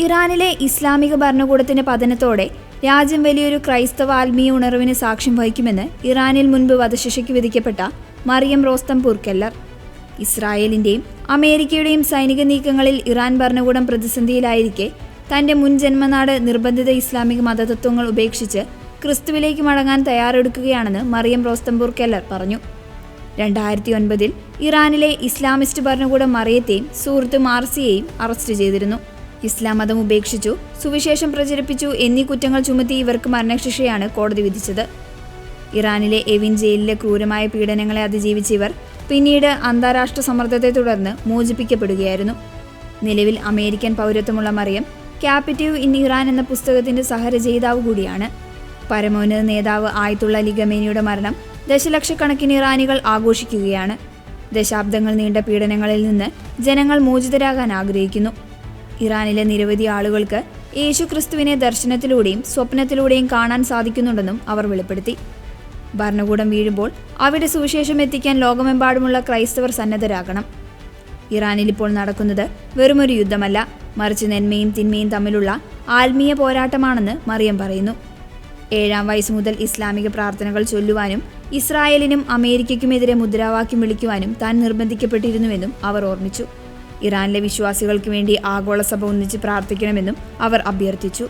ഇറാനിലെ ഇസ്ലാമിക ഭരണകൂടത്തിന്റെ പതനത്തോടെ രാജ്യം വലിയൊരു ക്രൈസ്തവ ആത്മീയ ഉണർവിന് സാക്ഷ്യം വഹിക്കുമെന്ന് ഇറാനിൽ മുൻപ് വധശിക്ഷയ്ക്ക് വിധിക്കപ്പെട്ട മറിയം റോസ്തംപൂർ കെല്ലർ. ഇസ്രായേലിന്റെയും അമേരിക്കയുടെയും സൈനിക നീക്കങ്ങളിൽ ഇറാൻ ഭരണകൂടം പ്രതിസന്ധിയിലായിരിക്കെ തന്റെ മുൻ ജന്മനാട് നിർബന്ധിത ഇസ്ലാമിക മതതത്വങ്ങൾ ഉപേക്ഷിച്ച് ക്രിസ്തുവിലേക്ക് മടങ്ങാൻ തയ്യാറെടുക്കുകയാണെന്ന് മറിയം റോസ്തംപൂർ കെല്ലർ പറഞ്ഞു. 2009 ഇറാനിലെ ഇസ്ലാമിസ്റ്റ് ഭരണകൂടം മറിയത്തെയും സുഹൃത്ത് മാർസിയെയും അറസ്റ്റ് ചെയ്തിരുന്നു. ഇസ്ലാം മതം ഉപേക്ഷിച്ചു, സുവിശേഷം പ്രചരിപ്പിച്ചു എന്നീ കുറ്റങ്ങൾ ചുമത്തി ഇവർക്ക് മരണശിക്ഷയാണ് കോടതി വിധിച്ചത്. ഇറാനിലെ എവിൻ ജയിലിലെ ക്രൂരമായ പീഡനങ്ങളെ അതിജീവിച്ച ഇവർ പിന്നീട് അന്താരാഷ്ട്ര സമ്മർദ്ദത്തെ തുടർന്ന് മോചിപ്പിക്കപ്പെടുകയായിരുന്നു. നിലവിൽ അമേരിക്കൻ പൗരത്വമുള്ള മറിയം ക്യാപിറ്റീവ് ഇൻ ഇറാൻ എന്ന പുസ്തകത്തിന്റെ സഹരചയിതാവ് കൂടിയാണ്. പരമോന്നത നേതാവ് ആയത്തുള്ള അലി ഖമേനിയുടെ മരണം ദശലക്ഷക്കണക്കിന് ഇറാനികൾ ആഘോഷിക്കുകയാണ്. ദശാബ്ദങ്ങൾ നീണ്ട പീഡനങ്ങളിൽ നിന്ന് ജനങ്ങൾ മോചിതരാകാൻ ആഗ്രഹിക്കുന്നു. ഇറാനിലെ നിരവധി ആളുകൾക്ക് യേശു ക്രിസ്തുവിനെ ദർശനത്തിലൂടെയും സ്വപ്നത്തിലൂടെയും കാണാൻ സാധിക്കുന്നുണ്ടെന്നും അവർ വെളിപ്പെടുത്തി. ഭരണകൂടം വീഴുമ്പോൾ അവിടെ സുവിശേഷം എത്തിക്കാൻ ലോകമെമ്പാടുമുള്ള ക്രൈസ്തവർ സന്നദ്ധരാകണം. ഇറാനിൽ ഇപ്പോൾ നടക്കുന്നത് വെറുമൊരു യുദ്ധമല്ല, മറിച്ച് നന്മയും തിന്മയും തമ്മിലുള്ള ആത്മീയ പോരാട്ടമാണെന്ന് മറിയം പറയുന്നു. 7-ാം വയസ്സ് മുതൽ ഇസ്ലാമിക പ്രാർത്ഥനകൾ ചൊല്ലുവാനും ഇസ്രായേലിനും അമേരിക്കയ്ക്കുമെതിരെ മുദ്രാവാക്യം വിളിക്കുവാനും താൻ നിർബന്ധിക്കപ്പെട്ടിരുന്നുവെന്നും അവർ ഓർമ്മിച്ചു. ഇറാനിലെ വിശ്വാസികൾക്ക് വേണ്ടി ആഗോള സഭ ഒന്നിച്ച് പ്രാർത്ഥിക്കണമെന്നും അവർ അഭ്യർത്ഥിച്ചു.